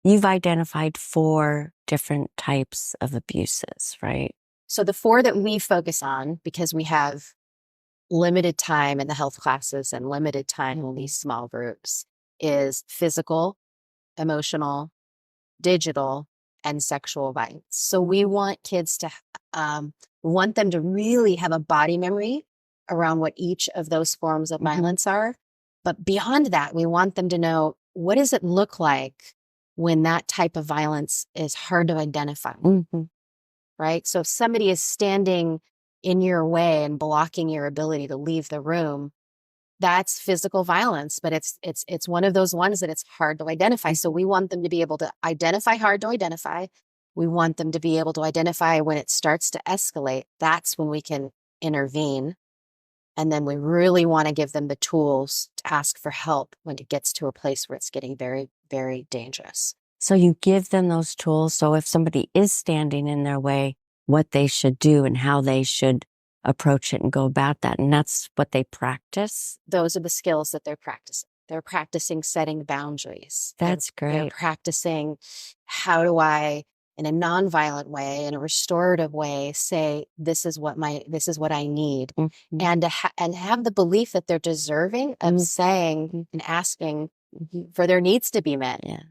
you've identified 4 different types of abuses, right? So the 4 that we focus on, because we have limited time in the health classes and limited time in these small groups, is physical, emotional, digital, and sexual violence. So we want kids to, want them to really have a body memory around what each of those forms of violence are. But beyond that, we want them to know, what does it look like when that type of violence is hard to identify, right? So if somebody is standing in your way and blocking your ability to leave the room, that's physical violence, but it's one of those ones that it's hard to identify. So we want them to be able to identify hard to identify. We want them to be able to identify when it starts to escalate. That's when we can intervene. And then we really want to give them the tools to ask for help when it gets to a place where it's getting very, very dangerous. So you give them those tools. So if somebody is standing in their way, what they should do and how they should approach it and go about that. And that's what they practice. Those are the skills that they're practicing. They're practicing setting boundaries. That's great. They're practicing, how do I, in a nonviolent way, in a restorative way, say, this is what I need. And and have the belief that they're deserving of saying and asking for their needs to be met. Yeah.